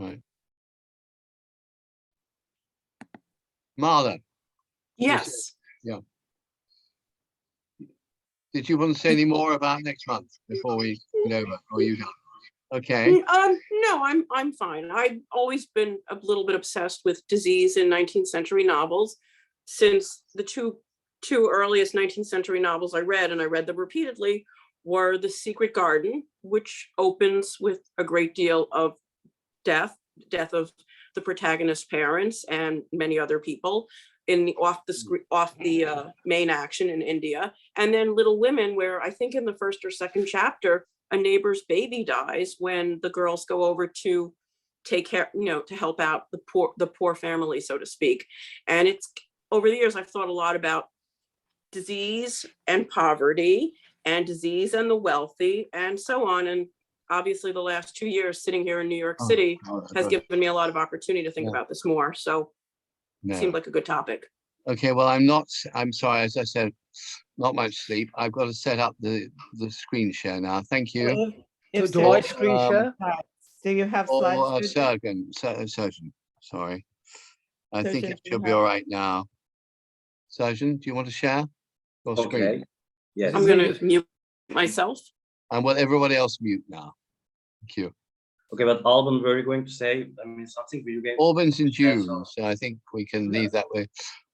Right. Marla. Yes. Yeah. Did you want to say any more about next month before we get over? Or are you done? Okay. No, I'm fine. I've always been a little bit obsessed with disease in 19th century novels, since the two earliest 19th century novels I read, and I read them repeatedly, were The Secret Garden, which opens with a great deal of death of the protagonist's parents and many other people off the main action in India, and then Little Women, where I think in the first or second chapter a neighbor's baby dies when the girls go over to take care, to help out the poor family, so to speak. And it's, over the years, I've thought a lot about disease and poverty, and disease and the wealthy, and so on. And obviously the last 2 years sitting here in New York City has given me a lot of opportunity to think about this more. So it seemed like a good topic. Okay, well, I'm sorry, as I said, not much sleep. I've got to set up the screen share now. Thank you. Do I screen share? Do you have slides? Surgeon, sorry. I think it should be all right now. Surgeon, do you want to share your screen? Yes. I'm going to mute myself. And will everybody else mute now? Thank you. Okay, but Alban, were you going to say, something video game? Albans in June, so I think we can leave that way.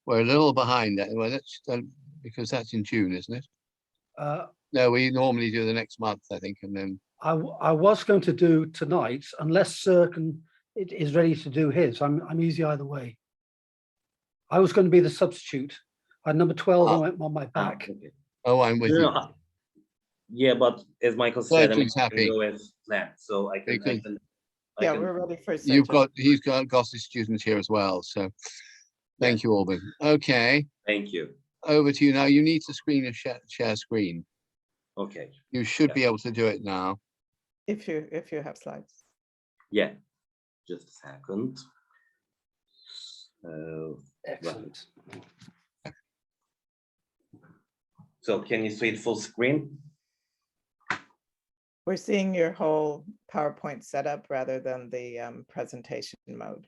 We're a little behind that. Well, because that's in June, isn't it? No, we normally do the next month, I think, and then. I was going to do tonight, unless Sir is ready to do his. I'm easy either way. I was going to be the substitute. I had number 12 on my back. Okay. Oh, I'm with you. Yeah, but as Michael said, Surgeon's happy. Go as planned, so I can. We're ready for surgeon. He's got the students here as well. So, thank you, Alban. Okay. Thank you. Over to you now. You need to share screen. Okay. You should be able to do it now. If you have slides. Yeah. Just a second. Excellent. So can you see it full screen? We're seeing your whole PowerPoint setup rather than the presentation mode.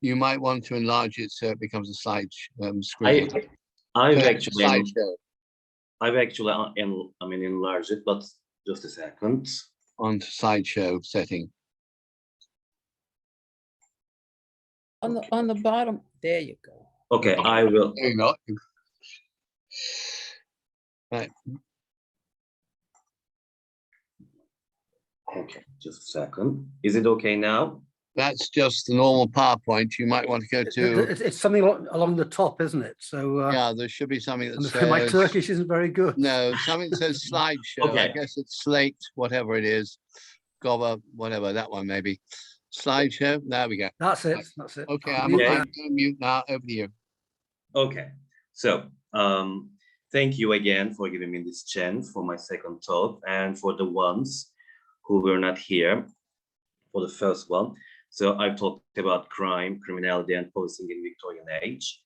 You might want to enlarge it so it becomes a slide screen. I've actually enlarged it, but just a second. On to slideshow setting. On the bottom, there you go. Okay, I will. There you go. Right. Okay, just a second. Is it okay now? That's just the normal PowerPoint. You might want to go to. It's something along the top, isn't it? So yeah, there should be something that says. My Turkish isn't very good. No, something that says slideshow. Okay. I guess it's Slate, whatever it is, Gobber, whatever that one maybe. Slideshow. There we go. That's it. That's it. Okay, I'm going to mute now. Over to you. Okay, so thank you again for giving me this chance for my second talk, and for the ones who were not here for the first one. So I've talked about crime, criminality, and policing in Victorian age.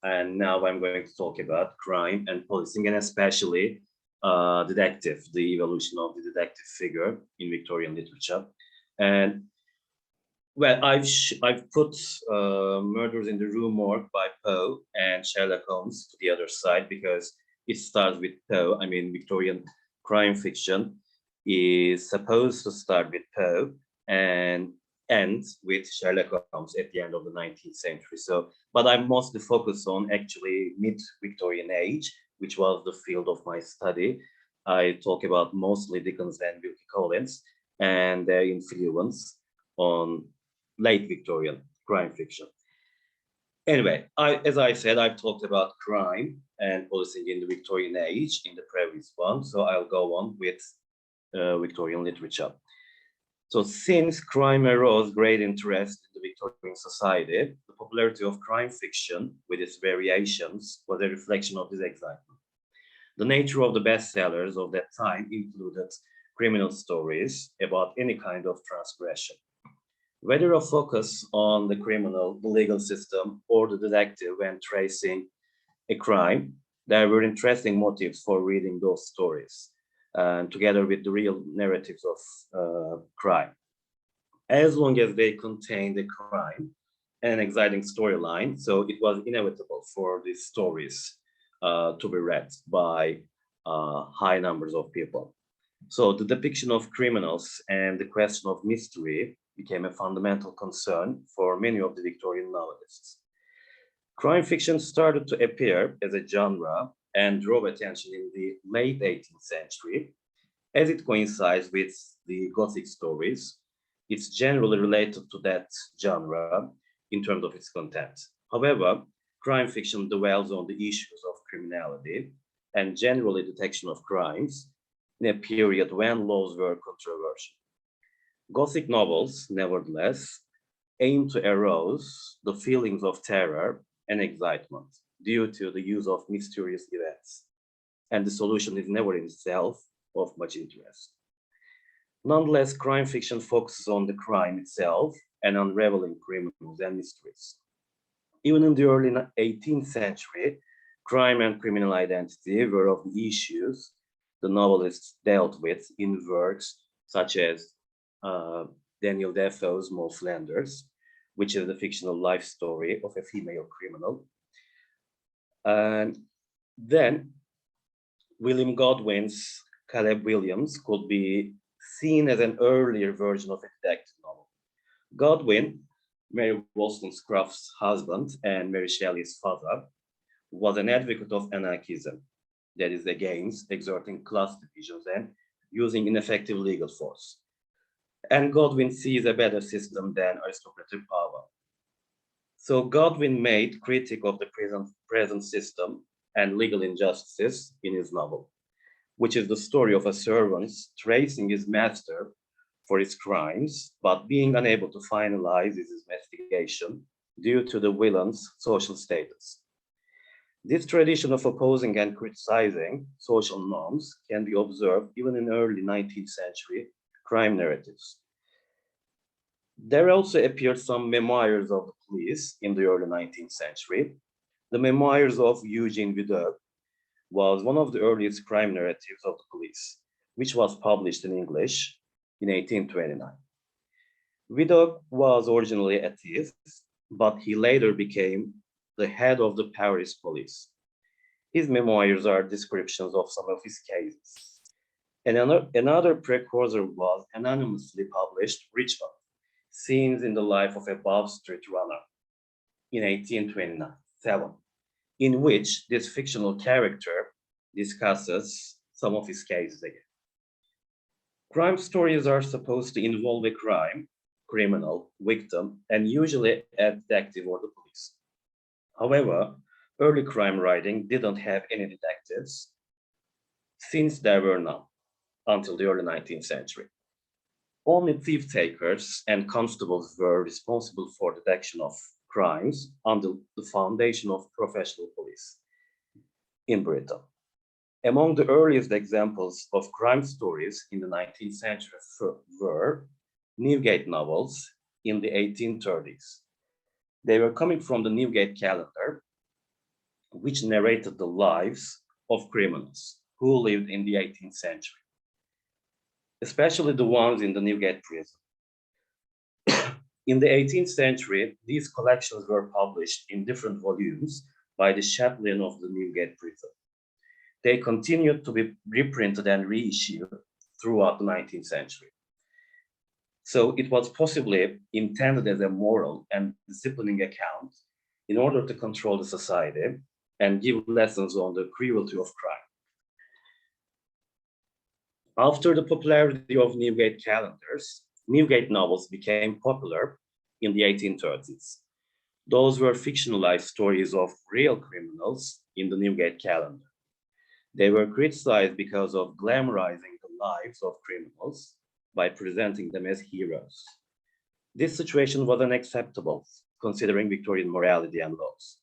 And now I'm going to talk about crime and policing, and especially detective, the evolution of the detective figure in Victorian literature. And well, I've put Murders in the Rue Morgue by Poe and Sherlock Holmes to the other side, because it starts with Poe. I mean, Victorian crime fiction is supposed to start with Poe and end with Sherlock Holmes at the end of the 19th century. So, but I'm mostly focused on actually mid-Victorian age, which was the field of my study. I talk about mostly Dickens and Wilkie Collins and their influence on late Victorian crime fiction. Anyway, as I said, I've talked about crime and policing in the Victorian age in the previous one, so I'll go on with Victorian literature. So since crime arose great interest in the Victorian society, the popularity of crime fiction with its variations was a reflection of this excitement. The nature of the bestsellers of that time included criminal stories about any kind of transgression. Whether a focus on the criminal, the legal system, or the detective when tracing a crime, there were interesting motives for reading those stories, together with the real narratives of crime. as long as they contained a crime and an exciting storyline. So it was inevitable for these stories to be read by high numbers of people. So the depiction of criminals and the question of mystery became a fundamental concern for many of the Victorian novelists. Crime fiction started to appear as a genre and drove attention in the late 18th century. As it coincides with the Gothic stories, it's generally related to that genre in terms of its content. However, crime fiction dwells on the issues of criminality and generally detection of crimes in a period when laws were controversial. Gothic novels, nevertheless, aim to arouse the feelings of terror and excitement due to the use of mysterious events, and the solution is never in itself of much interest. Nonetheless, crime fiction focuses on the crime itself and unraveling criminals and mysteries. Even in the early 18th century, crime and criminal identity were of the issues the novelists dealt with in works such as Daniel Defoe's Moll Flanders, which is the fictional life story of a female criminal. And then William Godwin's Caleb Williams could be seen as an earlier version of a detective novel. Godwin, Mary Wollstonecraft's husband and Mary Shelley's father, was an advocate of anarchism, that is against exerting class divisions and using ineffective legal force. And Godwin sees a better system than aristocratic power. So Godwin made critique of the present system and legal injustices in his novel, which is the story of a servant tracing his master for his crimes, but being unable to finalize his investigation due to the villain's social status. This tradition of opposing and criticizing social norms can be observed even in early 19th century crime narratives. There also appeared some memoirs of the police in the early 19th century. The memoirs of Eugene Vidocq was one of the earliest crime narratives of the police, which was published in English in 1829. Vidocq was originally a thief, but he later became the head of the Paris police. His memoirs are descriptions of some of his cases. And another precursor was anonymously published Richmond, Scenes in the Life of a Bow Street Runner in 1827, in which this fictional character discusses some of his cases again. Crime stories are supposed to involve a crime, criminal, victim, and usually a detective or the police. However, early crime writing didn't have any detectives, since there were none until the early 19th century. Only thief takers and constables were responsible for detection of crimes under the foundation of professional police in Britain. Among the earliest examples of crime stories in the 19th century were Newgate novels in the 1830s. They were coming from the Newgate calendar, which narrated the lives of criminals who lived in the 18th century, especially the ones in the Newgate prison. In the 18th century, these collections were published in different volumes by the chaplain of the Newgate prison. They continued to be reprinted and reissued throughout the 19th century. So it was possibly intended as a moral and disciplining account in order to control the society and give lessons on the cruelty of crime. After the popularity of Newgate calendars, Newgate novels became popular in the 1830s. Those were fictionalized stories of real criminals in the Newgate calendar. They were criticized because of glamorizing the lives of criminals by presenting them as heroes. This situation was unacceptable, considering Victorian morality and laws.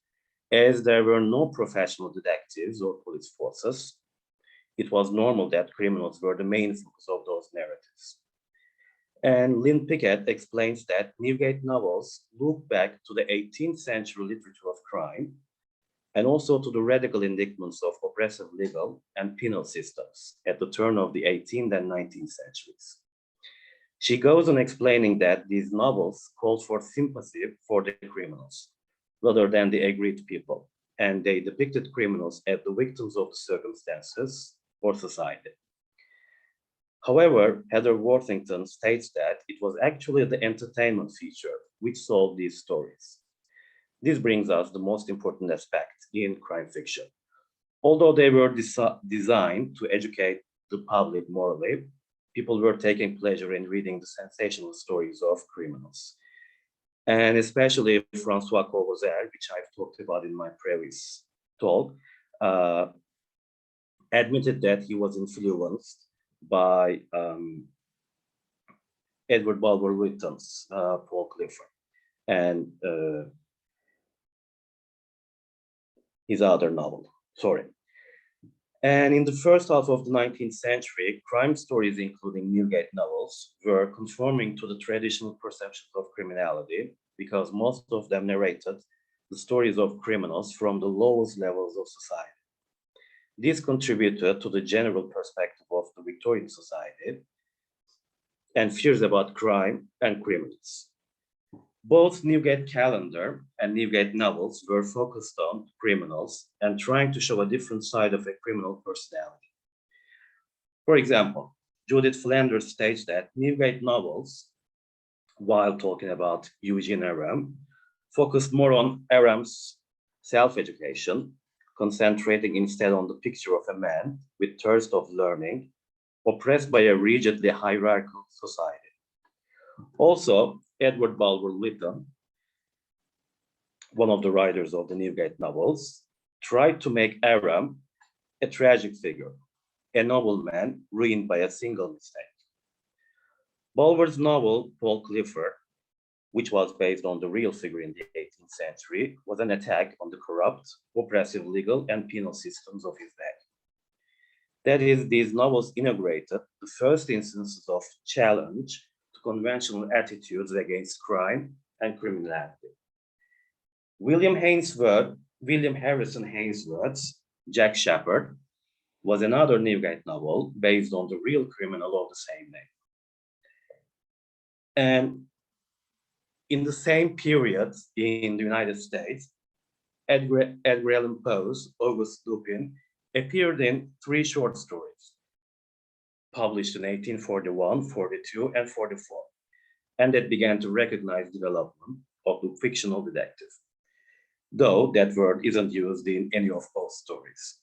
As there were no professional detectives or police forces, it was normal that criminals were the main focus of those narratives. And Lynn Pickett explains that Newgate novels look back to the 18th century literature of crime and also to the radical indictments of oppressive legal and penal systems at the turn of the 18th and 19th centuries. She goes on explaining that these novels called for sympathy for the criminals rather than the aggrieved people, and they depicted criminals as the victims of the circumstances or society. However, Heather Worthington states that it was actually the entertainment feature which sold these stories. This brings us the most important aspect in crime fiction. Although they were designed to educate the public morally, people were taking pleasure in reading the sensational stories of criminals. And especially Francois Courvoisier, which I've talked about in my previous talk, admitted that he was influenced by Edward Bulwer Lytton's Paul Clifford and his other novel, sorry. And in the first half of the 19th century, crime stories, including Newgate novels, were conforming to the traditional perceptions of criminality because most of them narrated the stories of criminals from the lowest levels of society. This contributed to the general perspective of the Victorian society and fears about crime and criminals. Both Newgate Calendar and Newgate novels were focused on criminals and trying to show a different side of a criminal personality. For example, Judith Flanders states that Newgate novels, while talking about Eugene Aram, focused more on Aram's self-education, concentrating instead on the picture of a man with thirst of learning, oppressed by a rigidly hierarchical society. Also, Edward Bulwer Lytton, one of the writers of the Newgate novels, tried to make Aram a tragic figure, a nobleman ruined by a single mistake. Bulwer's novel, Paul Clifford, which was based on the real figure in the 18th century, was an attack on the corrupt, oppressive legal and penal systems of his day. That is, these novels inaugurated the first instances of challenge to conventional attitudes against crime and criminality. William Harrison Ainsworth's Jack Sheppard was another Newgate novel based on the real criminal of the same name. And in the same period in the United States, Edgar Allan Poe's August Dupin appeared in 3 short stories, published in 1841, 42, and 44, and that began to recognize development of the fictional detective, though that word isn't used in any of Poe's stories.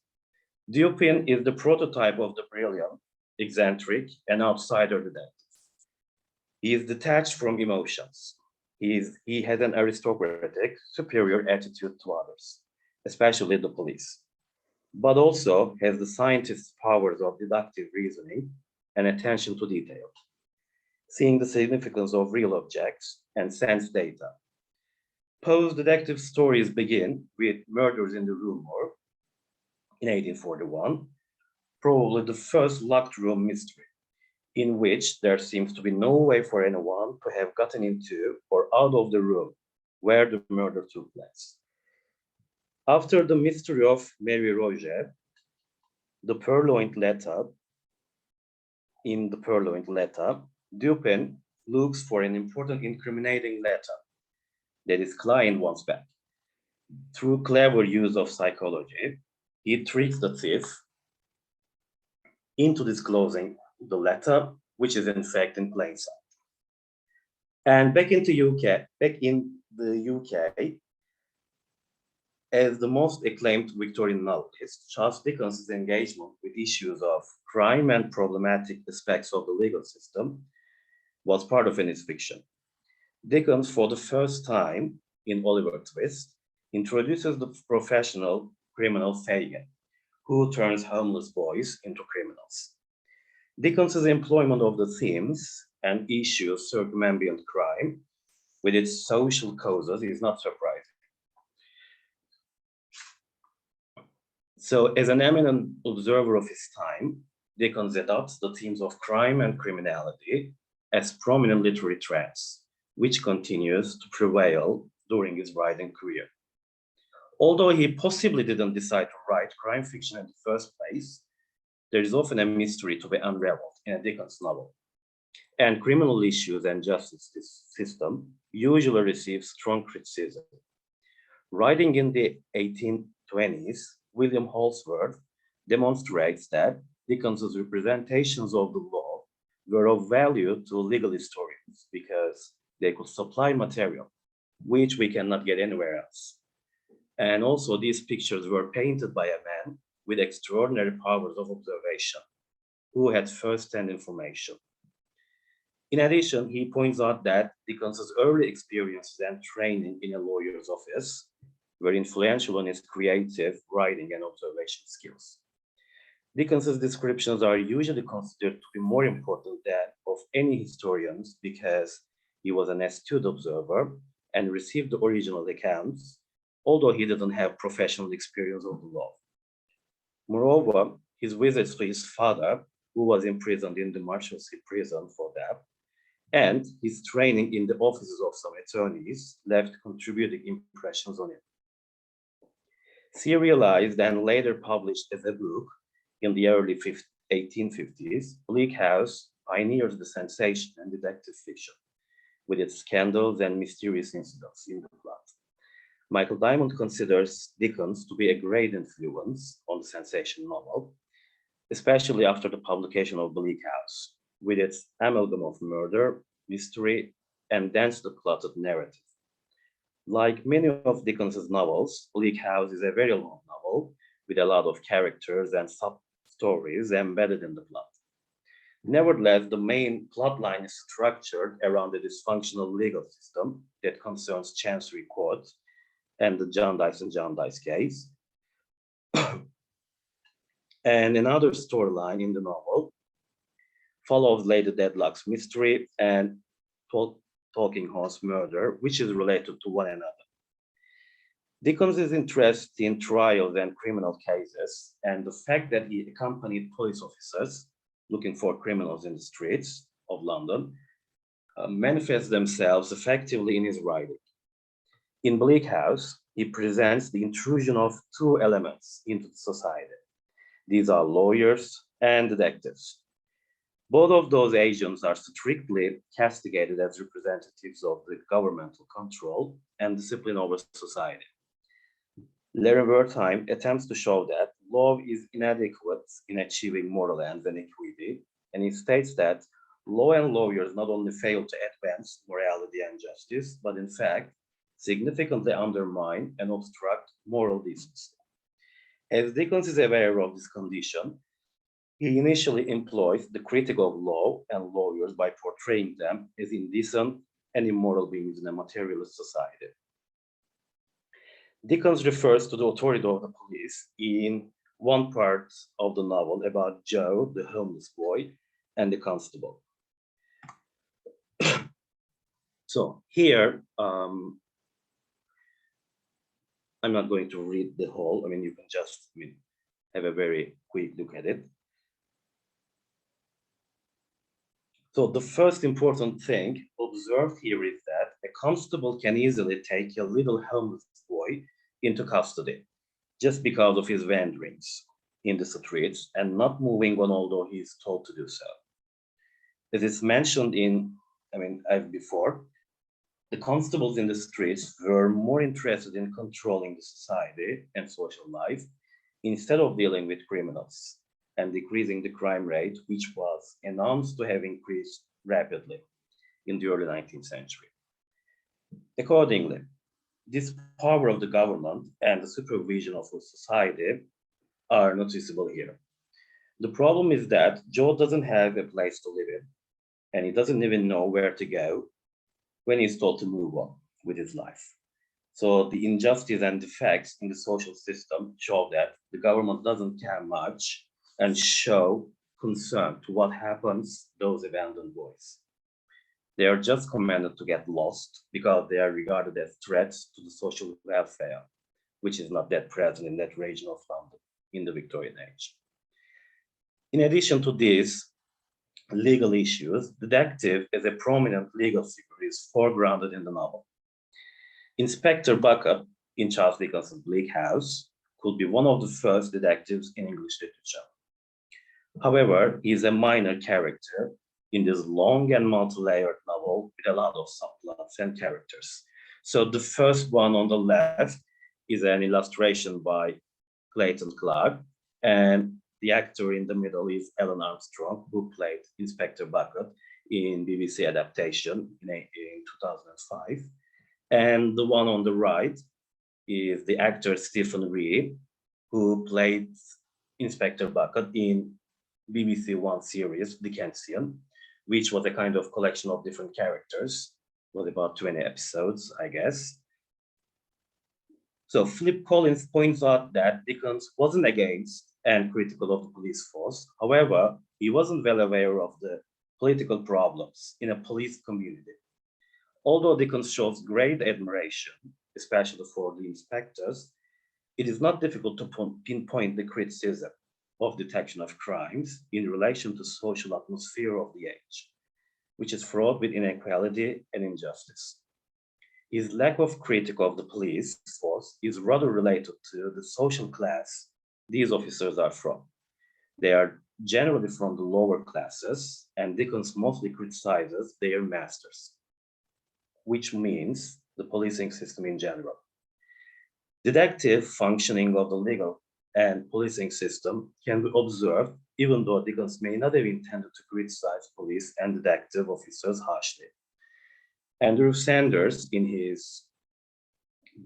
Dupin is the prototype of the brilliant, eccentric, and outsider detective. He is detached from emotions. He has an aristocratic, superior attitude to others, especially the police, but also has the scientist's powers of deductive reasoning and attention to detail, seeing the significance of real objects and sense data. Poe's detective stories begin with Murders in the Rue Morgue in 1841, probably the first locked room mystery, in which there seems to be no way for anyone to have gotten into or out of the room where the murder took place. After the mystery of Mary Roget, in the purloined letter, Dupin looks for an important incriminating letter that his client wants back. Through clever use of psychology, he tricks the thief into disclosing the letter, which is in fact in plain sight. And back in the UK, as the most acclaimed Victorian novelist, Charles Dickens' engagement with issues of crime and problematic aspects of the legal system was part of his fiction. Dickens, for the first time in Oliver Twist, introduces the professional criminal Fagin, who turns homeless boys into criminals. Dickens' employment of the themes and issues circumambient crime with its social causes is not surprising. So, as an eminent observer of his time, Dickens adopts the themes of crime and criminality as prominent literary trends, which continues to prevail during his writing career. Although he possibly didn't decide to write crime fiction in the first place, there is often a mystery to be unraveled in a Dickens novel. and criminal issues and justice system usually receive strong criticism. Writing in the 1820s, William Holsworth demonstrates that Dickens's representations of the law were of value to legal historians because they could supply material which we cannot get anywhere else. And also these pictures were painted by a man with extraordinary powers of observation who had first-hand information. In addition, he points out that Dickens's early experiences and training in a lawyer's office were influential on his creative writing and observation skills. Dickens's descriptions are usually considered to be more important than of any historians because he was an astute observer and received the original accounts, although he didn't have professional experience of the law. Moreover, his visits to his father, who was imprisoned in the Marshalsea prison for that, and his training in the offices of some attorneys left contributing impressions on him. Serialized and later published as a book in the early 1850s, Bleak House pioneers the sensation and detective fiction with its scandals and mysterious incidents in the plot. Michael Diamond considers Dickens to be a great influence on the sensation novel, especially after the publication of Bleak House, with its amalgam of murder, mystery, and densely plotted narrative. Like many of Dickens's novels, Bleak House is a very long novel with a lot of characters and sub-stories embedded in the plot. Nevertheless, the main plotline is structured around a dysfunctional legal system that concerns Chancery Court and the Jarndyce and Jarndyce case. And another storyline in the novel follows Lady Deadlock's mystery and Talking Horse murder, which is related to one another. Dickens' interest in trials and criminal cases and the fact that he accompanied police officers looking for criminals in the streets of London manifest themselves effectively in his writing. In Bleak House, he presents the intrusion of two elements into society. These are lawyers and detectives. Both of those agents are strictly castigated as representatives of the governmental control and discipline over society. Larry Wertheim attempts to show that law is inadequate in achieving moral ends and equity, and he states that law and lawyers not only fail to advance morality and justice, but in fact, significantly undermine and obstruct moral decency. As Dickens is aware of this condition, he initially employs the critic of law and lawyers by portraying them as indecent and immoral beings in a materialist society. Dickens refers to the authority of the police in one part of the novel about Joe, the homeless boy, and the constable. So here, I'm not going to read the whole. I mean, you can just have a very quick look at it. So the first important thing observed here is that a constable can easily take a little homeless boy into custody just because of his wanderings in the streets and not moving on although he is told to do so. As is mentioned in, before, the constables in the streets were more interested in controlling the society and social life instead of dealing with criminals and decreasing the crime rate, which was announced to have increased rapidly in the early 19th century. Accordingly, this power of the government and the supervision of a society are noticeable here. The problem is that Joe doesn't have a place to live in, and he doesn't even know where to go when he's told to move on with his life. So the injustice and defects in the social system show that the government doesn't care much and show concern to what happens to those abandoned boys. They are just commanded to get lost because they are regarded as threats to the social welfare, which is not that present in that region of London in the Victorian age. In addition to these legal issues, the detective as a prominent legal figure is foregrounded in the novel. Inspector Bucket in Charles Dickens' Bleak House could be one of the first detectives in English literature. However, he is a minor character in this long and multi-layered novel with a lot of subplots and characters. So the first one on the left is an illustration by Clayton Clark, and the actor in the middle is Ellen Armstrong, who played Inspector Bucket in BBC adaptation in 2005. And the one on the right is the actor Stephen Rea, who played Inspector Bucket in BBC One series, Dickensian, which was a kind of collection of different characters, was about 20 episodes, I guess. So Philip Collins points out that Dickens wasn't against and critical of the police force. However, he wasn't well aware of the political problems in a police community. Although Dickens shows great admiration, especially for the inspectors, it is not difficult to pinpoint the criticism of detection of crimes in relation to social atmosphere of the age, which is fraught with inequality and injustice. His lack of critique of the police force is rather related to the social class these officers are from. They are generally from the lower classes, and Dickens mostly criticizes their masters, which means the policing system in general. Detective functioning of the legal and policing system can be observed, even though Dickens may not have intended to criticize police and detective officers harshly. Andrew Sanders, in his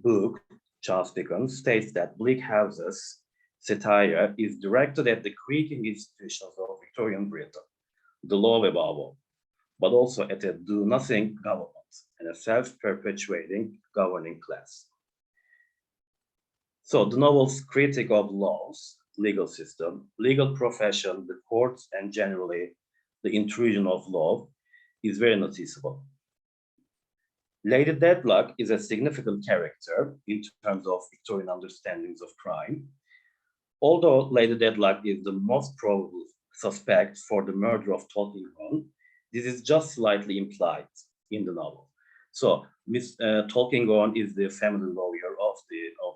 book, Charles Dickens, states that Bleak House's satire is directed at the creaking institutions of Victorian Britain, the law above all, but also at a do-nothing government and a self-perpetuating governing class. So the novel's critique of laws, legal system, legal profession, the courts, and generally the intrusion of law is very noticeable. Lady Deadblock is a significant character in terms of Victorian understandings of crime. Although Lady Deadblock is the most probable suspect for the murder of Tulkinghorn, this is just slightly implied in the novel. So Miss Tulkinghorn is the family lawyer of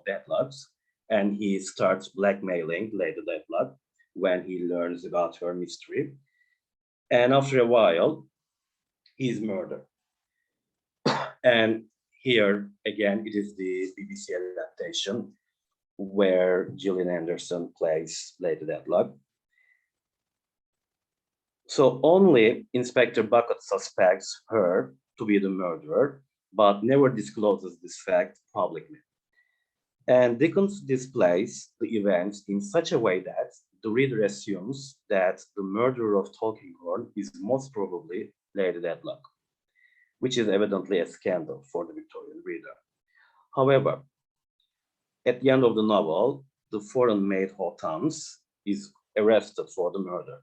Deadblocks, and he starts blackmailing Lady Deadblock when he learns about her mystery. And after a while, he's murdered. And here, again, it is the BBC adaptation where Gillian Anderson plays Lady Deadblock. So only Inspector Bucket suspects her to be the murderer, but never discloses this fact publicly. And Dickens displays the events in such a way that the reader assumes that the murderer of Tulkinghorn is most probably Lady Deadblock, which is evidently a scandal for the Victorian reader. However, at the end of the novel, the foreign maid Hortense is arrested for the murder.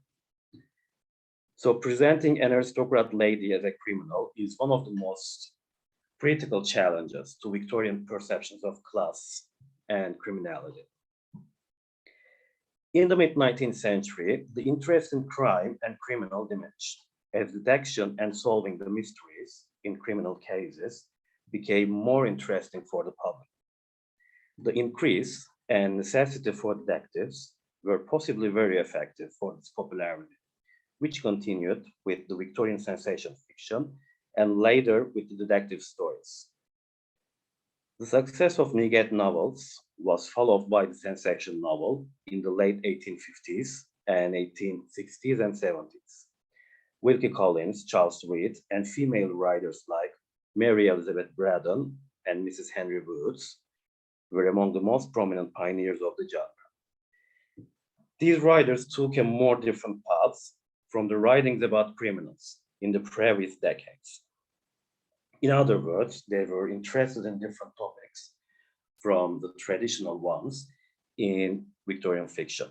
So presenting an aristocrat lady as a criminal is one of the most critical challenges to Victorian perceptions of class and criminality. In the mid-19th century, the interest in crime and criminal diminished as detection and solving the mysteries in criminal cases became more interesting for the public. The increase and necessity for detectives were possibly very effective for its popularity, which continued with the Victorian sensation fiction and later with the detective stories. The success of Newgate Novels was followed by the sensation novel in the late 1850s and 1860s and 70s. Wilkie Collins, Charles Reade, and female writers like Mary Elizabeth Braddon and Mrs. Henry Woods were among the most prominent pioneers of the genre. These writers took a more different path from the writings about criminals in the previous decades. In other words, they were interested in different topics from the traditional ones in Victorian fiction.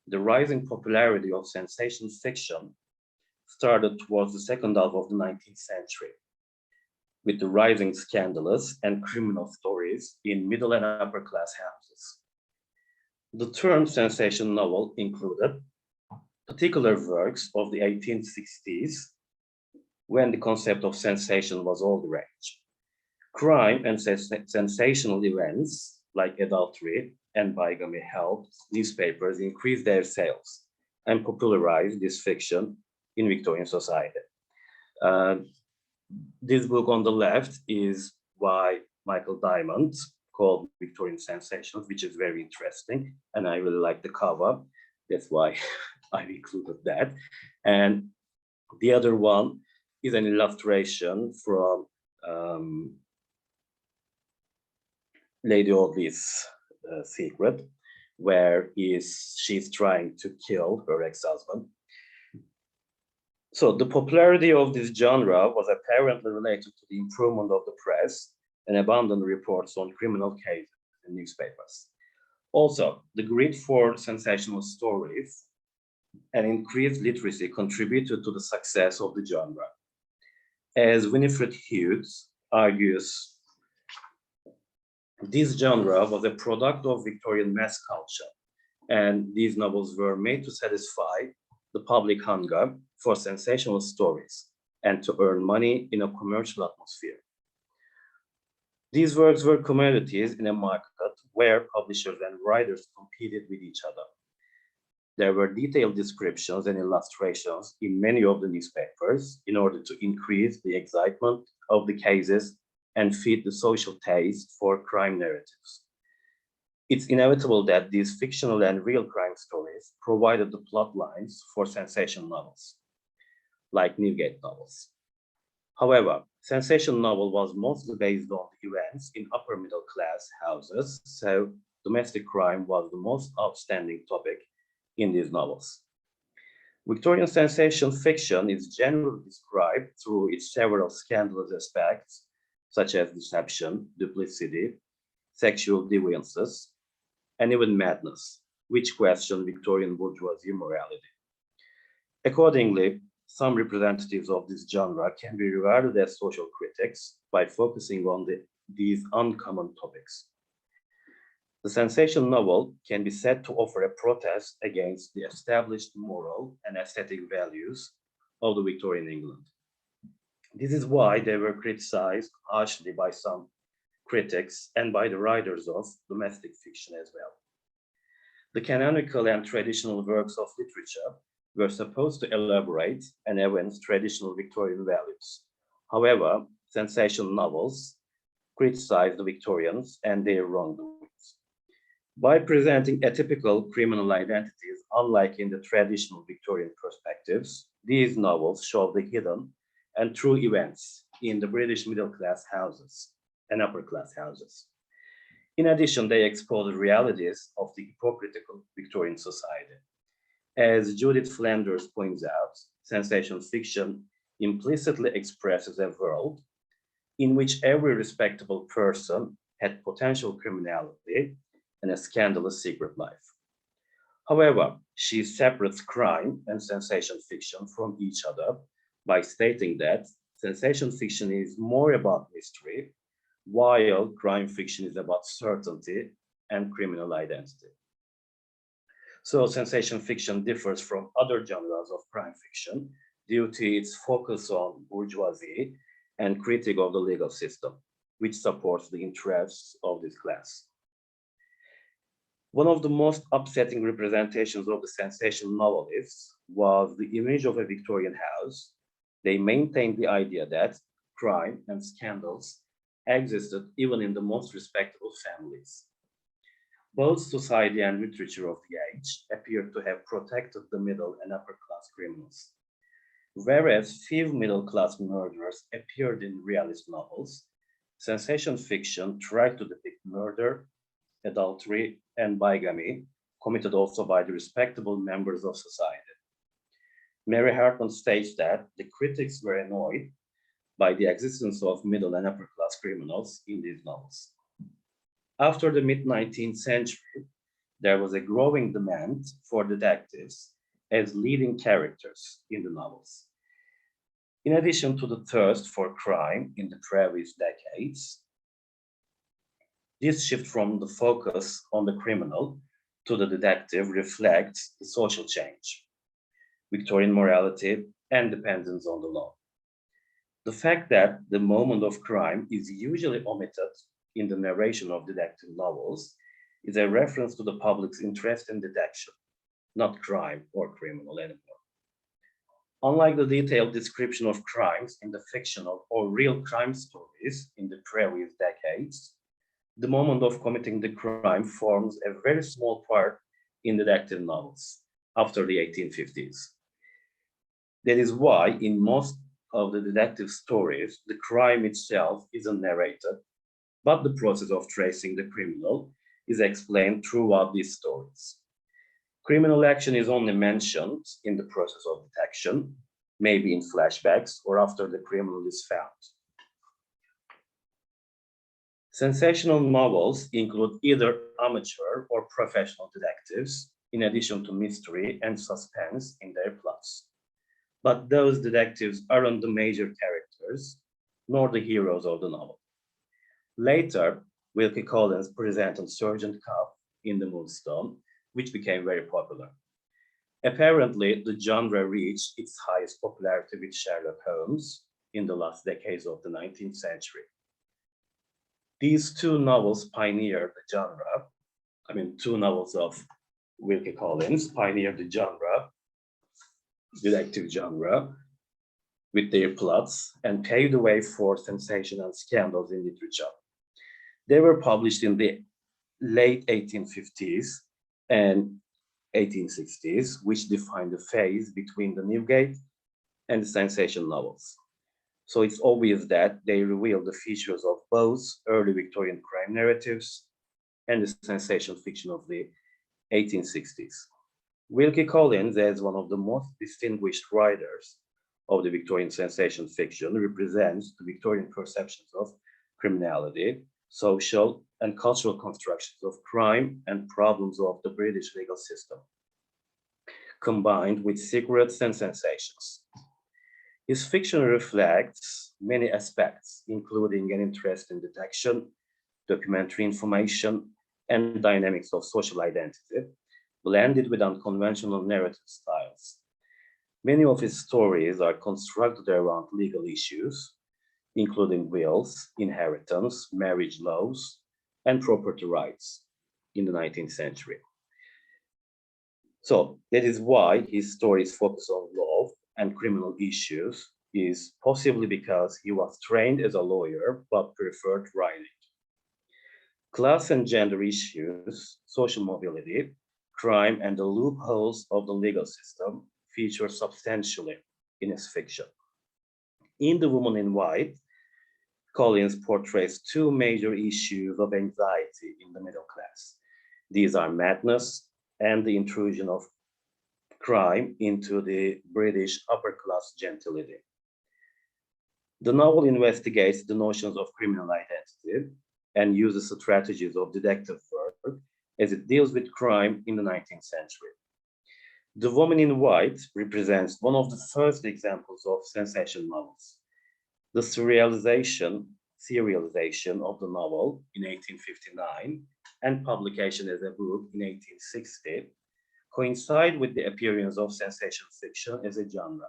The rising popularity of sensation fiction started towards the second half of the 19th century, with the rising scandalous and criminal stories in middle and upper class houses. The term sensation novel included particular works of the 1860s, when the concept of sensation was all the rage. Crime and sensational events like adultery and bigamy helped newspapers increase their sales and popularize this fiction in Victorian society. This book on the left is by Michael Diamond, called Victorian Sensations, which is very interesting, and I really like the cover. That's why I've included that. And the other one is an illustration from Lady Audley's Secret, where she's trying to kill her ex-husband. So the popularity of this genre was apparently related to the improvement of the press and abundant reports on criminal cases in newspapers. Also, the greed for sensational stories and increased literacy contributed to the success of the genre. As Winifred Hughes argues, this genre was a product of Victorian mass culture, and these novels were made to satisfy the public hunger for sensational stories and to earn money in a commercial atmosphere. These works were commodities in a market where publishers and writers competed with each other. There were detailed descriptions and illustrations in many of the newspapers in order to increase the excitement of the cases and feed the social taste for crime narratives. It's inevitable that these fictional and real crime stories provided the plot lines for sensation novels, like Newgate Novels. However, sensation novel was mostly based on events in upper middle class houses, so domestic crime was the most outstanding topic in these novels. Victorian sensation fiction is generally described through its several scandalous aspects, such as deception, duplicity, sexual deviances, and even madness, which question Victorian bourgeoisie morality. Accordingly, some representatives of this genre can be regarded as social critics by focusing on these uncommon topics. The sensation novel can be said to offer a protest against the established moral and aesthetic values of the Victorian England. This is why they were criticized harshly by some critics and by the writers of domestic fiction as well. The canonical and traditional works of literature were supposed to elaborate and evince traditional Victorian values. However, sensation novels criticized the Victorians and their wrongdoings. By presenting atypical criminal identities, unlike in the traditional Victorian perspectives, these novels show the hidden and true events in the British middle-class houses and upper-class houses. In addition, they expose the realities of the hypocritical Victorian society. As Judith Flanders points out, sensation fiction implicitly expresses a world in which every respectable person had potential criminality and a scandalous secret life. However, she separates crime and sensation fiction from each other by stating that sensation fiction is more about mystery, while crime fiction is about certainty and criminal identity. So sensation fiction differs from other genres of crime fiction due to its focus on bourgeoisie and critique of the legal system, which supports the interests of this class. One of the most upsetting representations of the sensation novelists was the image of a Victorian house. They maintained the idea that crime and scandals existed even in the most respectable families. Both society and literature of the age appeared to have protected the middle and upper class criminals. Whereas few middle class murderers appeared in realist novels, sensation fiction tried to depict murder, adultery, and bigamy, committed also by the respectable members of society. Mary Hartman states that the critics were annoyed by the existence of middle and upper class criminals in these novels. After the mid-19th century, there was a growing demand for detectives as leading characters in the novels. In addition to the thirst for crime in the previous decades, this shift from the focus on the criminal to the detective reflects the social change, Victorian morality, and dependence on the law. The fact that the moment of crime is usually omitted in the narration of detective novels is a reference to the public's interest in detection, not crime or criminal anymore. Unlike the detailed description of crimes in the fictional or real crime stories in the previous decades, the moment of committing the crime forms a very small part in detective novels after the 1850s. That is why in most of the detective stories, the crime itself isn't narrated, but the process of tracing the criminal is explained throughout these stories. Criminal action is only mentioned in the process of detection, maybe in flashbacks or after the criminal is found. Sensational novels include either amateur or professional detectives, in addition to mystery and suspense in their plots. But those detectives aren't the major characters, nor the heroes of the novel. Later, Wilkie Collins presented Sergeant Cuff in The Moonstone, which became very popular. Apparently, the genre reached its highest popularity with Sherlock Holmes in the last decades of the 19th century. These two novels pioneered the genre. Two novels of Wilkie Collins pioneered the genre, detective genre, with their plots and paved the way for sensation and scandals in literature. They were published in the late 1850s and 1860s, which defined the phase between the Newgate and the sensation novels. So it's obvious that they reveal the features of both early Victorian crime narratives and the sensation fiction of the 1860s. Wilkie Collins, as one of the most distinguished writers of the Victorian sensation fiction, represents the Victorian perceptions of criminality, social and cultural constructions of crime and problems of the British legal system, combined with secrets and sensations. His fiction reflects many aspects, including an interest in detection, documentary information, and dynamics of social identity, blended with unconventional narrative styles. Many of his stories are constructed around legal issues, including wills, inheritance, marriage laws, and property rights in the 19th century. So that is why his stories focus on law and criminal issues, is possibly because he was trained as a lawyer but preferred writing. Class and gender issues, social mobility, crime, and the loopholes of the legal system feature substantially in his fiction. In The Woman in White, Collins portrays two major issues of anxiety in the middle class. These are madness and the intrusion of crime into the British upper-class gentility. The novel investigates the notions of criminal identity and uses strategies of detective work as it deals with crime in the 19th century. The Woman in White represents one of the first examples of sensation novels. The serialization of the novel in 1859 and publication as a book in 1860 coincide with the appearance of sensation fiction as a genre.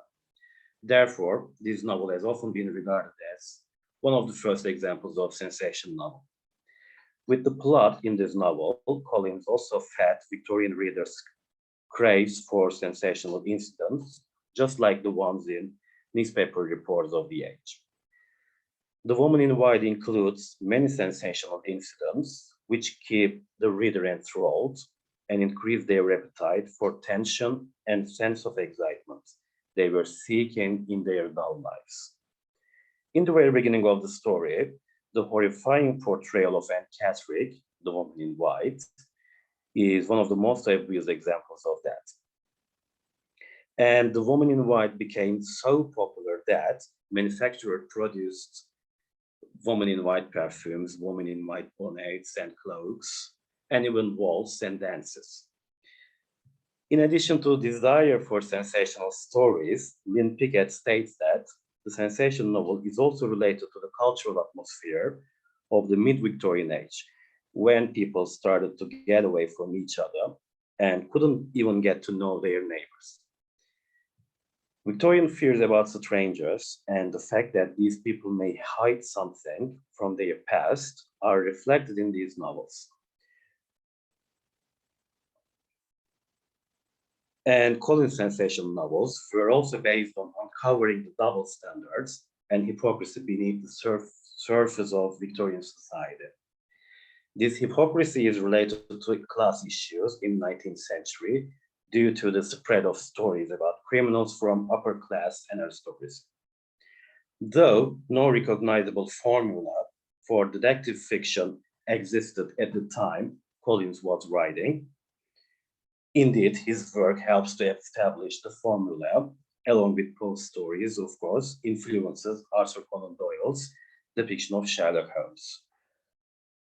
Therefore, this novel has often been regarded as one of the first examples of sensation novel. With the plot in this novel, Collins also fed Victorian readers' craves for sensational incidents, just like the ones in newspaper reports of the age. The Woman in White includes many sensational incidents which keep the reader enthralled and increase their appetite for tension and sense of excitement they were seeking in their dull lives. In the very beginning of the story, the horrifying portrayal of Anne Catterick, the Woman in White, is one of the most obvious examples of that. And the Woman in White became so popular that manufacturers produced Woman in White perfumes, Woman in White bonnets and cloaks, and even waltz and dances. In addition to desire for sensational stories, Lynn Pickett states that the sensation novel is also related to the cultural atmosphere of the mid-Victorian age, when people started to get away from each other and couldn't even get to know their neighbors. Victorian fears about strangers and the fact that these people may hide something from their past are reflected in these novels. And Collins' sensational novels were also based on uncovering the double standards and hypocrisy beneath the surface of Victorian society. This hypocrisy is related to class issues in the 19th century due to the spread of stories about criminals from upper class and aristocracy. Though no recognizable formula for detective fiction existed at the time Collins was writing, indeed, his work helps to establish the formula, along with Poe's stories, of course, influences Arthur Conan Doyle's depiction of Sherlock Holmes.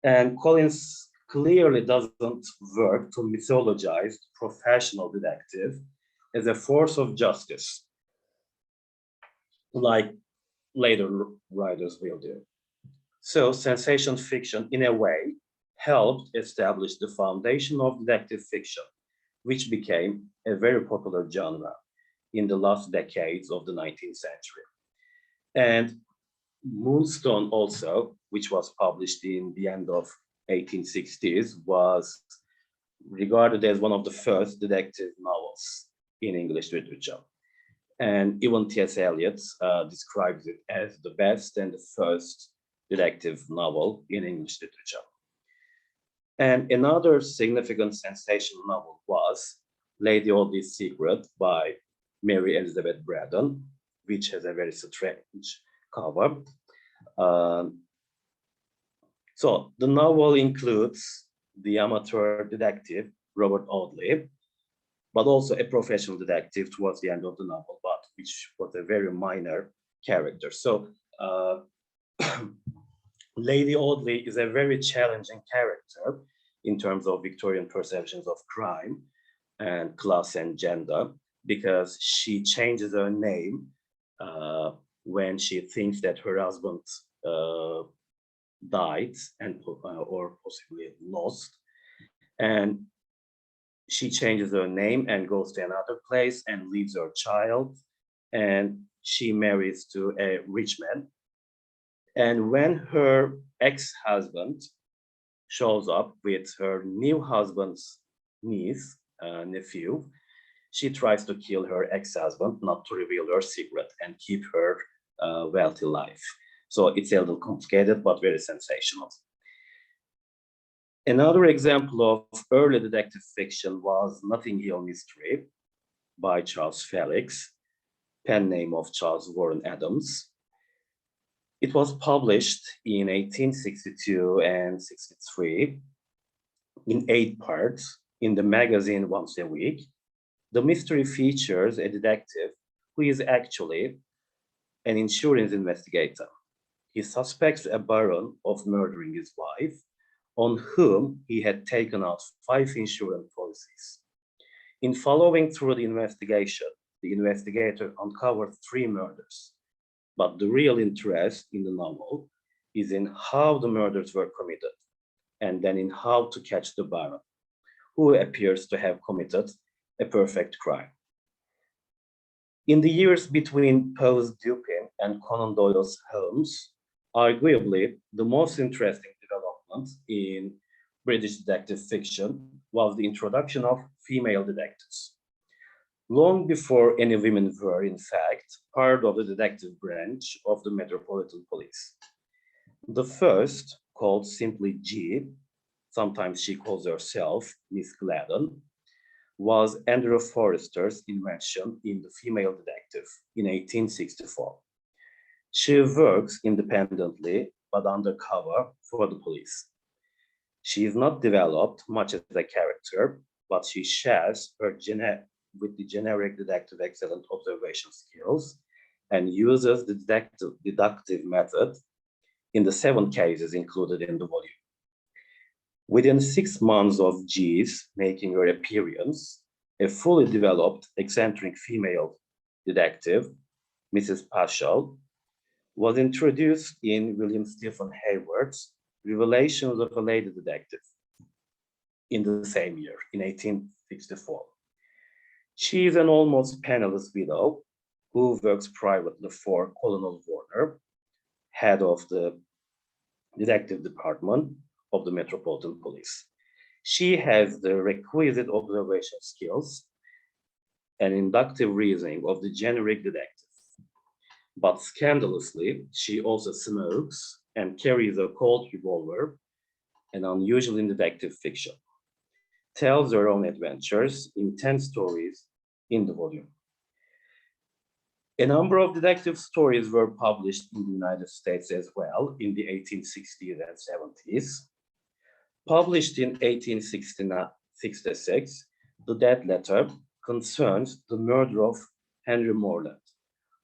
And Collins clearly doesn't work to mythologize the professional detective as a force of justice, like later writers will do. So sensation fiction, in a way, helped establish the foundation of detective fiction, which became a very popular genre in the last decades of the 19th century. And Moonstone also, which was published in the end of 1860s, was regarded as one of the first detective novels in English literature. And even T.S. Eliot describes it as the best and the first detective novel in English literature. And another significant sensational novel was Lady Audley's Secret by Mary Elizabeth Braddon, which has a very strange cover. So the novel includes the amateur detective, Robert Audley, but also a professional detective towards the end of the novel, but which was a very minor character. So Lady Audley is a very challenging character in terms of Victorian perceptions of crime and class and gender, because she changes her name when she thinks that her husband died and or possibly lost, and she changes her name and goes to another place and leaves her child, and she marries to a rich man. And when her ex-husband shows up with her new husband's niece, nephew, she tries to kill her ex-husband, not to reveal her secret and keep her wealthy life. So it's a little complicated, but very sensational. Another example of early detective fiction was Notting Hill Mystery by Charles Felix, pen name of Charles Warren Adams. It was published in 1862 and 63 in 8 parts in the magazine Once a Week. The mystery features a detective who is actually an insurance investigator. He suspects a baron of murdering his wife, on whom he had taken out 5 insurance policies. In following through the investigation, the investigator uncovered 3 murders. But the real interest in the novel is in how the murders were committed, and then in how to catch the baron, who appears to have committed a perfect crime. In the years between Poe's Dupin and Conan Doyle's Holmes, arguably the most interesting development in British detective fiction was the introduction of female detectives. Long before any women were, in fact, part of the detective branch of the Metropolitan Police. The first, called simply G, sometimes she calls herself Miss Gladden, was Andrew Forrester's invention in The Female Detective in 1864. She works independently, but undercover for the police. She is not developed much as a character, but she shares her with the generic detective excellent observation skills and uses the deductive method in the 7 cases included in the volume. Within 6 months of G's making her appearance, a fully developed eccentric female detective, Mrs. Paschal, was introduced in William Stephen Hayward's Revelations of a Lady Detective in the same year, in 1864. She is an almost penniless widow who works privately for Colonel Warner, head of the detective department of the Metropolitan Police. She has the requisite observation skills and inductive reasoning of the generic detective. But scandalously, she also smokes and carries a Colt revolver, an unusual in detective fiction. Tells her own adventures in 10 stories in the volume. A number of detective stories were published in the United States as well in the 1860s and 70s. Published in 1866, The Dead Letter concerns the murder of Henry Morland,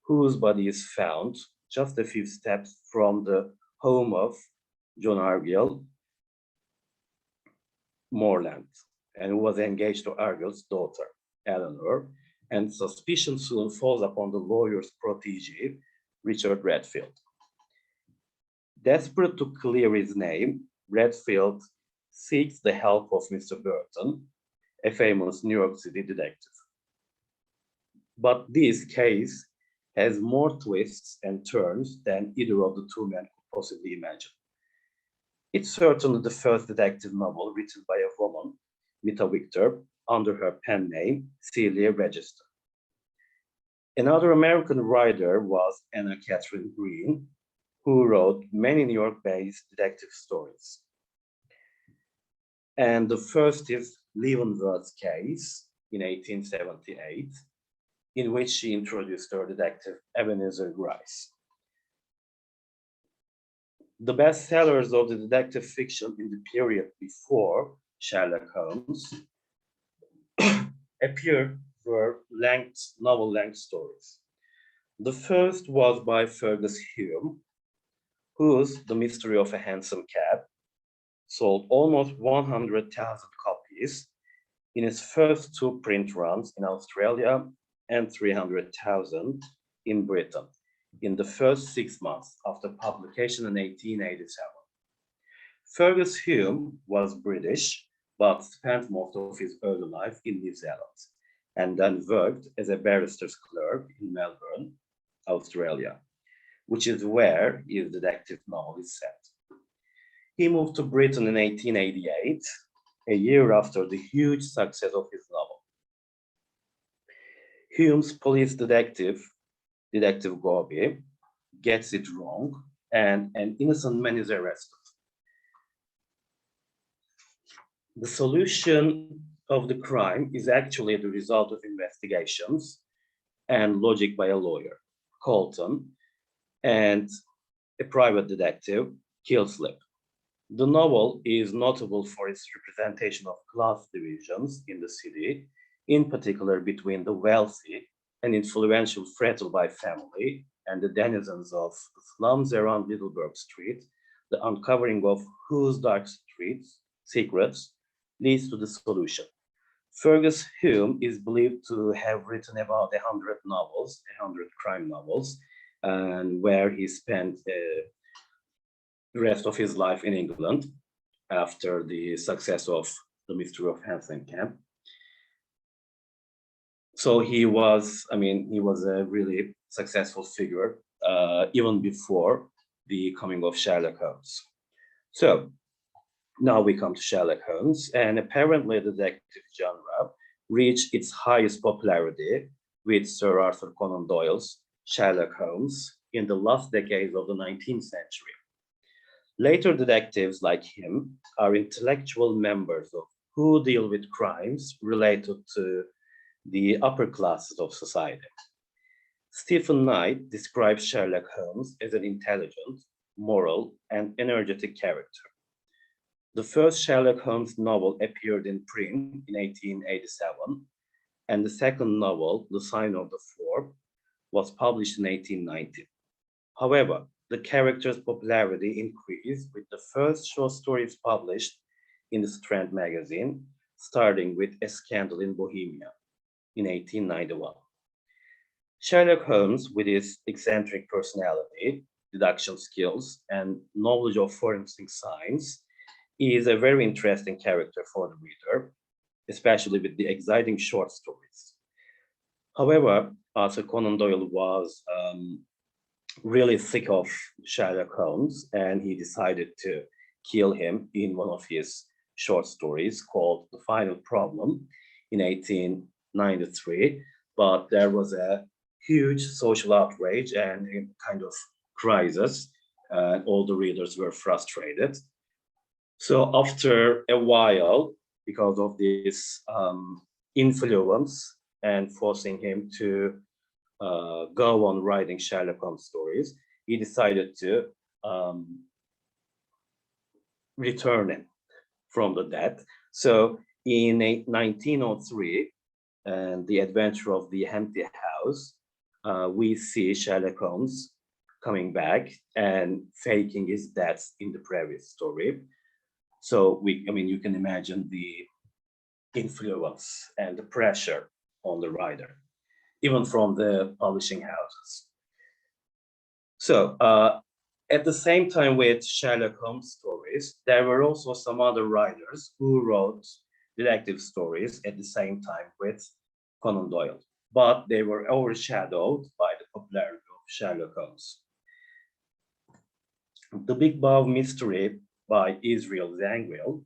whose body is found just a few steps from the home of John Argyll Morland, and who was engaged to Argyll's daughter, Eleanor, and suspicion soon falls upon the lawyer's protege, Richard Redfield. Desperate to clear his name, Redfield seeks the help of Mr. Burton, a famous New York City detective. But this case has more twists and turns than either of the two men could possibly imagine. It's certainly the first detective novel written by a woman, Meta Victor, under her pen name, Celia Register. Another American writer was Anna Catherine Green, who wrote many New York-based detective stories. And the first is Leavenworth's Case in 1878, in which she introduced her detective Ebenezer Gryce. The bestsellers of the detective fiction in the period before Sherlock Holmes appeared were novel-length stories. The first was by Fergus Hume, whose The Mystery of a Hansom Cab sold almost 100,000 copies in its first two print runs in Australia and 300,000 in Britain in the first 6 months after publication in 1887. Fergus Hume was British, but spent most of his early life in New Zealand, and then worked as a barrister's clerk in Melbourne, Australia, which is where his detective novel is set. He moved to Britain in 1888, a year after the huge success of his novel. Hume's police detective, Detective Gorby, gets it wrong, and an innocent man is arrested. The solution of the crime is actually the result of investigations and logic by a lawyer, Colton, and a private detective, Killslip. The novel is notable for its representation of class divisions in the city, in particular between the wealthy and influential Frettleby family and the denizens of the slums around Middleburg Street, the uncovering of whose dark secrets leads to the solution. Fergus Hume is believed to have written about 100 novels, 100 crime novels, and where he spent the rest of his life in England after the success of The Mystery of Hansom Cab. So he was a really successful figure even before the coming of Sherlock Holmes. So now we come to Sherlock Holmes, and apparently the detective genre reached its highest popularity with Sir Arthur Conan Doyle's Sherlock Holmes in the last decades of the 19th century. Later detectives like him are intellectual members of who deal with crimes related to the upper classes of society. Stephen Knight describes Sherlock Holmes as an intelligent, moral, and energetic character. The first Sherlock Holmes novel appeared in print in 1887, and the second novel, The Sign of the Four, was published in 1890. However, the character's popularity increased with the first short stories published in the Strand magazine, starting with A Scandal in Bohemia in 1891. Sherlock Holmes, with his eccentric personality, deduction skills, and knowledge of forensic science, is a very interesting character for the reader, especially with the exciting short stories. However, Arthur Conan Doyle was really sick of Sherlock Holmes, and he decided to kill him in one of his short stories called The Final Problem in 1893, but there was a huge social outrage and a kind of crisis, and all the readers were frustrated. So after a while, because of this influence and forcing him to go on writing Sherlock Holmes stories, he decided to return from the dead. So in 1903, and The Adventure of the Empty House, we see Sherlock Holmes coming back and faking his death in the previous story. So you can imagine the influence and the pressure on the writer, even from the publishing houses. So at the same time with Sherlock Holmes stories, there were also some other writers who wrote detective stories at the same time with Conan Doyle, but they were overshadowed by the popularity of Sherlock Holmes. The Big Bow Mystery by Israel Zangwill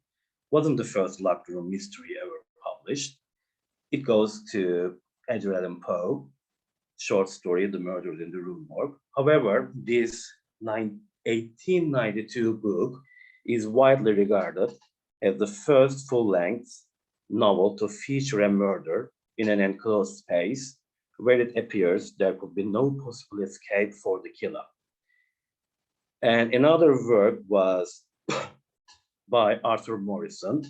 wasn't the first locked room mystery ever published. It goes to Edgar Allan Poe, short story, The Murder in the Rue Morgue. However, this 1892 book is widely regarded as the first full-length novel to feature a murder in an enclosed space where it appears there could be no possible escape for the killer. And another work was by Arthur Morrison.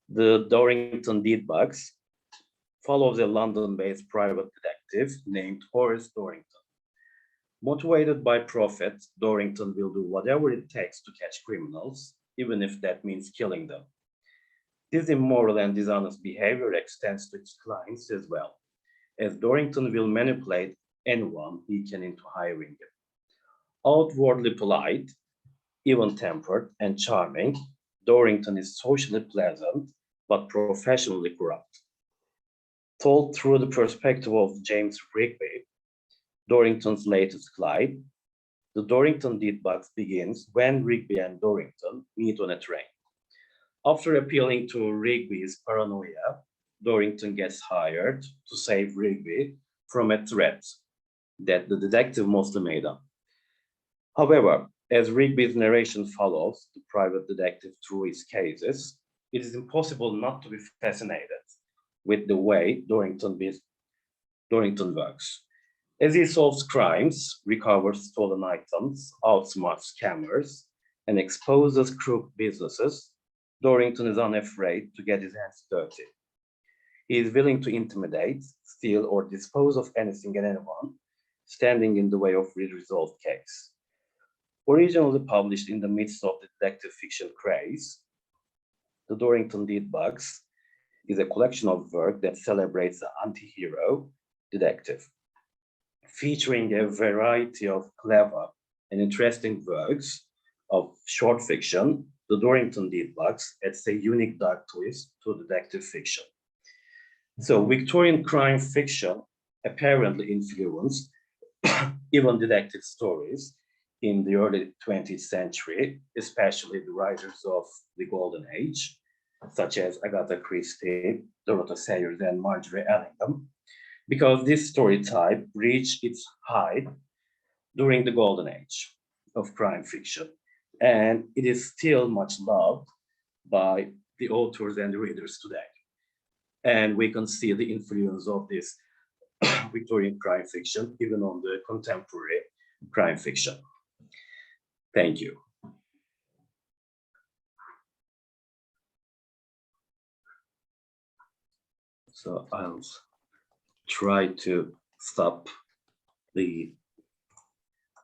The Dorrington Deadblock follows a London-based private detective named Horace Dorrington. Motivated by profit, Dorrington will do whatever it takes to catch criminals, even if that means killing them. This immoral and dishonest behavior extends to its clients as well, as Dorrington will manipulate anyone he can into hiring him. Outwardly polite, even-tempered, and charming, Dorrington is socially pleasant, but professionally corrupt. Told through the perspective of James Rigby, Dorrington's latest client, the Dorrington Deadblock begins when Rigby and Dorrington meet on a train. After appealing to Rigby's paranoia, Dorrington gets hired to save Rigby from a threat that the detective mostly made up. However, as Rigby's narration follows the private detective through his cases, it is impossible not to be fascinated with the way Dorrington works. As he solves crimes, recovers stolen items, outsmarts scammers, and exposes crooked businesses, Dorrington is unafraid to get his hands dirty. He is willing to intimidate, steal, or dispose of anything and anyone standing in the way of a resolved case. Originally published in the midst of the detective fiction craze, the Dorrington Deadblock is a collection of work that celebrates the anti-hero detective, featuring a variety of clever and interesting works of short fiction. The Dorrington Deadblock adds a unique dark twist to detective fiction. So Victorian crime fiction apparently influenced even detective stories in the early 20th century, especially the writers of the Golden Age, such as Agatha Christie, Dorothy Sayers, and Marjorie Allingham, because this story type reached its height during the Golden Age of crime fiction, and it is still much loved by the authors and the readers today. And we can see the influence of this Victorian crime fiction even on the contemporary crime fiction. Thank you. So I'll try to stop the